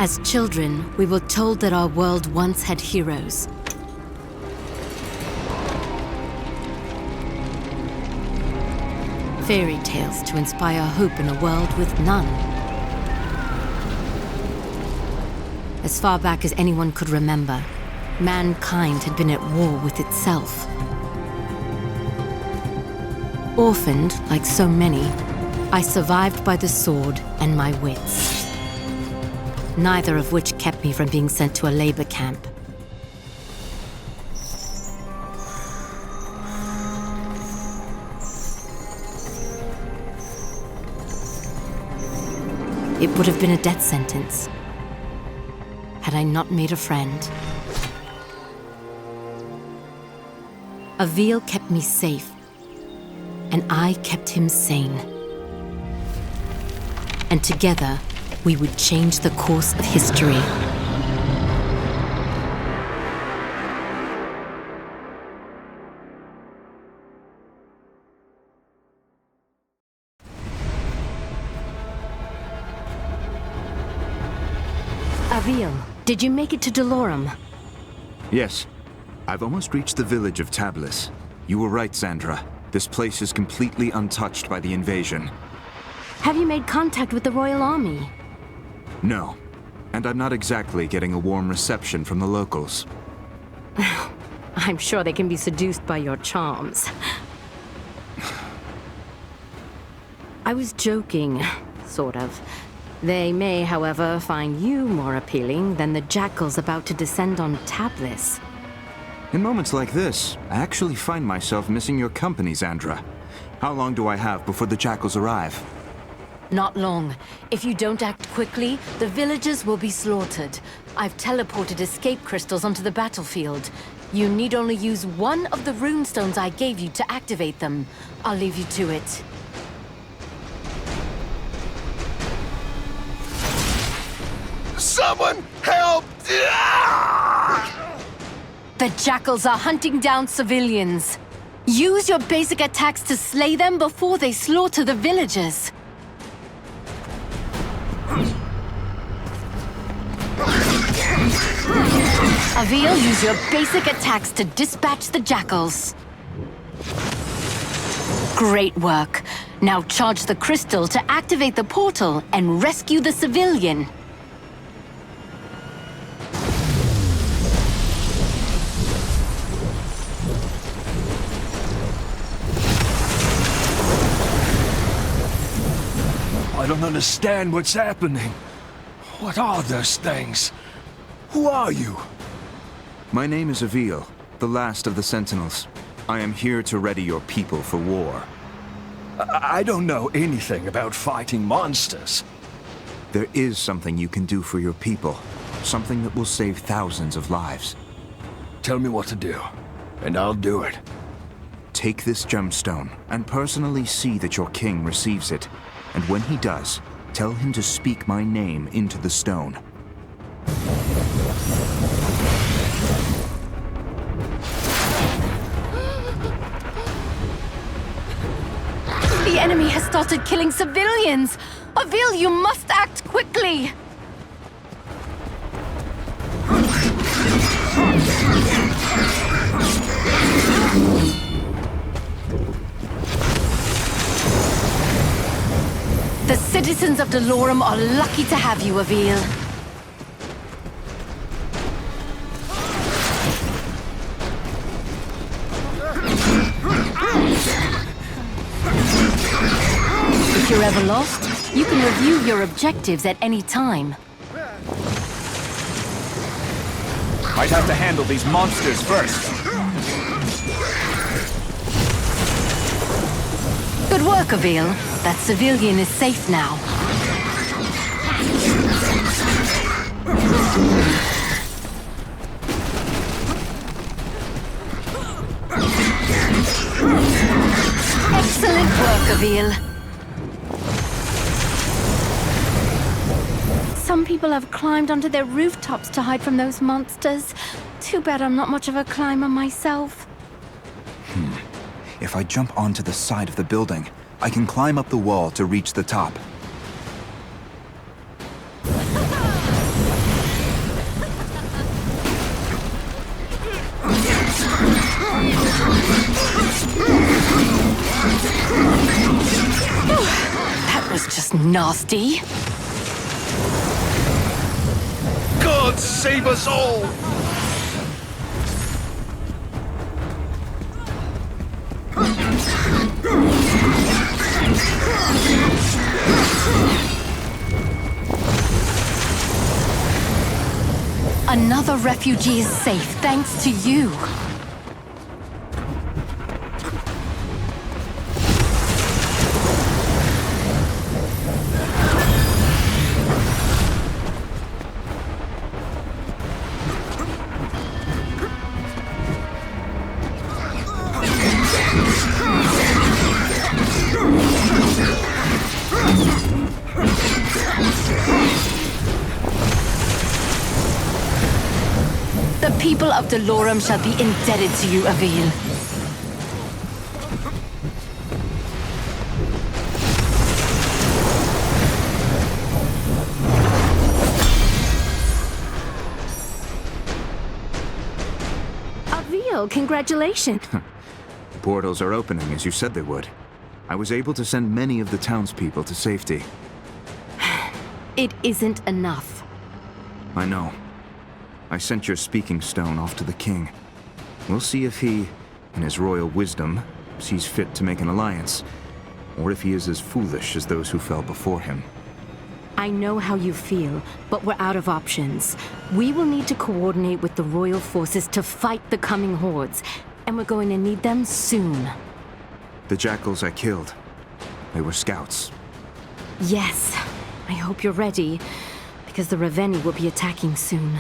As children, we were told that our world once had heroes. Fairy tales to inspire hope in a world with none. As far back as anyone could remember, mankind had been at war with itself. Orphaned, like so many, I survived by the sword and my wits. Neither of which kept me from being sent to a labor camp. It would have been a death sentence, had I not made a friend. Avil kept me safe, and I kept him sane. And together, we would change the course of history. Avil, did you make it to Delorum? Yes. I've almost reached the village of Tablis. You were right, Sandra. This place is completely untouched by the invasion. Have you made contact with the Royal Army? No. And I'm not exactly getting a warm reception from the locals. I'm sure they can be seduced by your charms. I was joking, sort of. They may, however, find you more appealing than the jackals about to descend on Tablis. In moments like this, I actually find myself missing your company, Sandra. How long do I have before the jackals arrive? Not long. If you don't act quickly, the villagers will be slaughtered. I've teleported escape crystals onto the battlefield. You need only use one of the runestones I gave you to activate them. I'll leave you to it. Someone help! The jackals are hunting down civilians. Use your basic attacks to slay them before they slaughter the villagers. Avil, use your basic attacks to dispatch the jackals. Great work. Now charge the crystal to activate the portal and rescue the civilian. I don't understand what's happening. What are those things? Who are you? My name is Avil, the last of the Sentinels. I am here to ready your people for war. I don't know anything about fighting monsters. There is something you can do for your people. Something that will save thousands of lives. Tell me what to do, and I'll do it. Take this gemstone, and personally see that your king receives it. And when he does, tell him to speak my name into the stone. The enemy has started killing civilians! Avil, you must act quickly! The citizens of Delorum are lucky to have you, Avil. If you're ever lost, you can review your objectives at any time. Might have to handle these monsters first. Good work, Avil. That civilian is safe now. Excellent work, Avil. Some people have climbed onto their rooftops to hide from those monsters. Too bad I'm not much of a climber myself. If I jump onto the side of the building, I can climb up the wall to reach the top. nasty. God save us all! Another refugee is safe thanks to you. The people of Delorum shall be indebted to you, Avil. Avil, congratulations. The portals are opening as you said they would. I was able to send many of the townspeople to safety. It isn't enough. I know. I sent your speaking stone off to the king. We'll see if he, in his royal wisdom, sees fit to make an alliance, or if he is as foolish as those who fell before him. I know how you feel, but we're out of options. We will need to coordinate with the royal forces to fight the coming hordes, and we're going to need them soon. The jackals I killed, they were scouts. Yes, I hope you're ready, because the Ravenii will be attacking soon.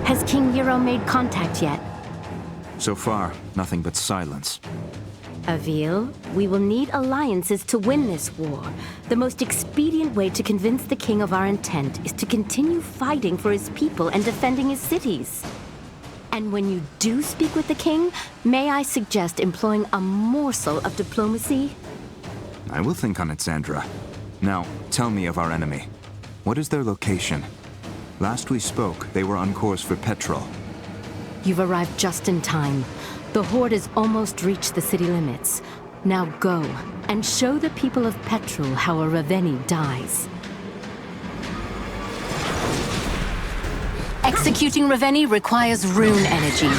Has King Nero made contact yet? So far, nothing but silence. Avil, we will need alliances to win this war. The most expedient way to convince the king of our intent is to continue fighting for his people and defending his cities. And when you do speak with the king, may I suggest employing a morsel of diplomacy? I will think on it, Sandra. Now, tell me of our enemy. What is their location? Last we spoke, they were on course for Petrol. You've arrived just in time. The Horde has almost reached the city limits. Now go, and show the people of Petrol how a Ravenii dies. Executing Ravenii requires rune energy.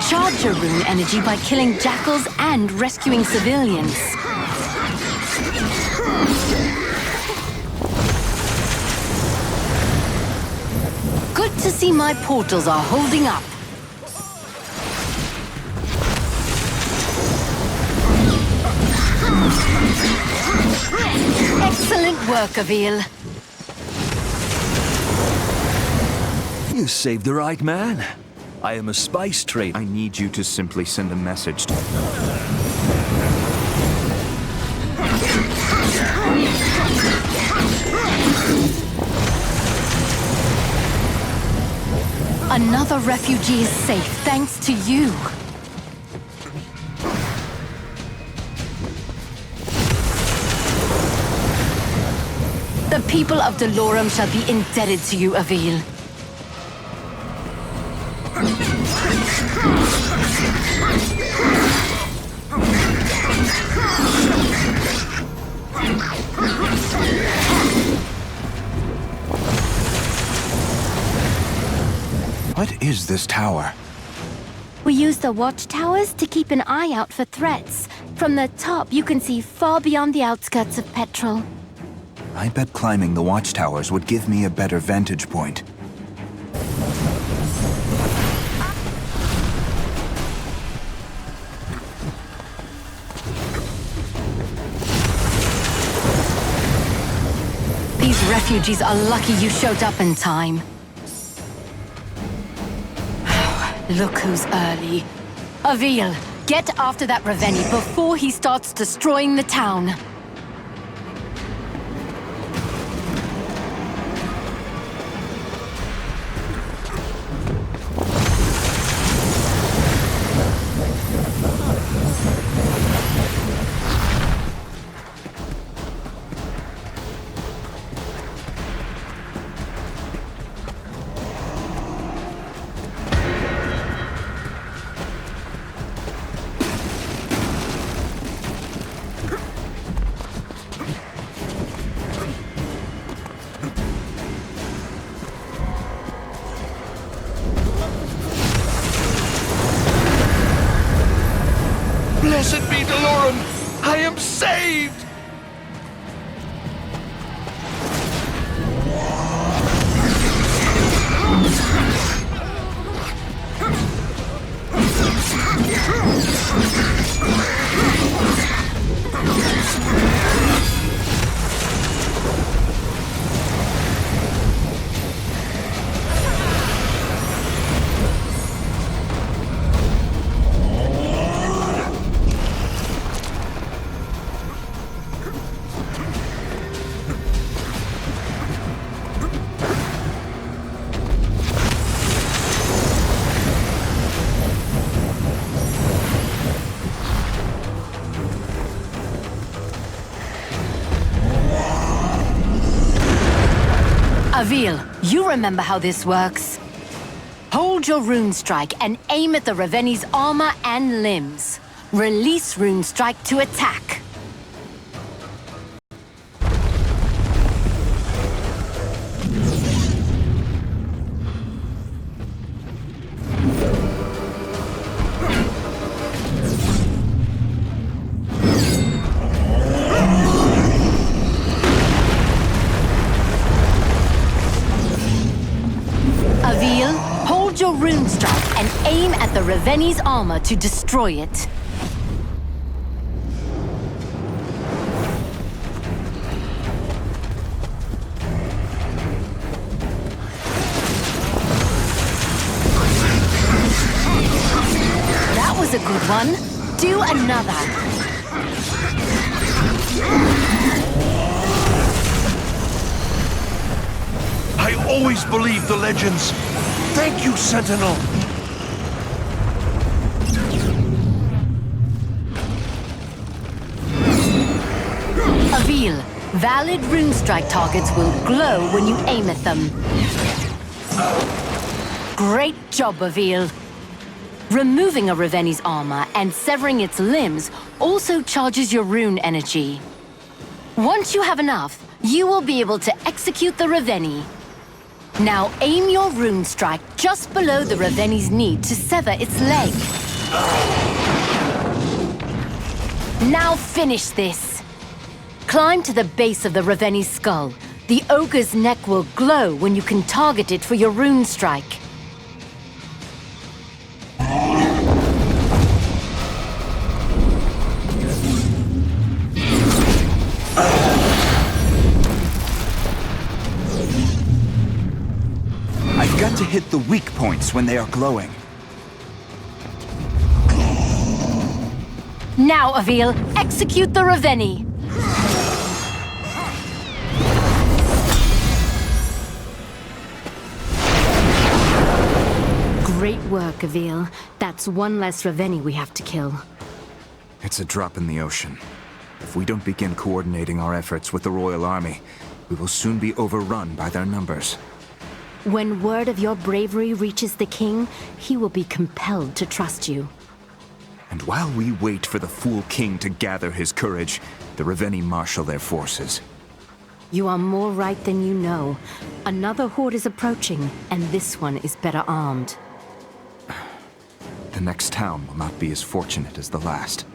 Charge your rune energy by killing jackals and rescuing civilians. Good to see my portals are holding up. Excellent work, Avil. You saved the right man. I am a spice trader. I need you to simply send a message to... Another refugee is safe thanks to you. The people of Dolorum shall be indebted to you, Avil. What is this tower? We use the watchtowers to keep an eye out for threats. From the top, you can see far beyond the outskirts of Petrol. I bet climbing the watchtowers would give me a better vantage point. These refugees are lucky you showed up in time. Look who's early. Avil, get after that Ravenii before he starts destroying the town. Blessed be Dolorum! I am saved! Avil, you remember how this works. Hold your rune strike and aim at the Ravenii's armor and limbs. Release rune strike to attack. Avil, hold your rune strike and aim at the Ravenii's armor to destroy it. That was a good one. Do another. I always believed the legends. Thank you, Sentinel. Avil, valid rune strike targets will glow when you aim at them. Great job, Avil. Removing a Ravenii's armor and severing its limbs also charges your rune energy. Once you have enough, you will be able to execute the Ravenii. Now aim your rune strike just below the Ravenii's knee to sever its leg. Now finish this. Climb to the base of the Ravenii's skull. The ogre's neck will glow when you can target it for your rune strike. I've got to hit the weak points when they are glowing. Now, Avil, execute the Ravenii. Great work, Avil. That's one less Ravenii we have to kill. It's a drop in the ocean. If we don't begin coordinating our efforts with the Royal Army, We will soon be overrun by their numbers. When word of your bravery reaches the king, he will be compelled to trust you. And while we wait for the fool king to gather his courage, the Ravenii marshal their forces. You are more right than you know. Another horde is approaching, and this one is better armed. The next town will not be as fortunate as the last.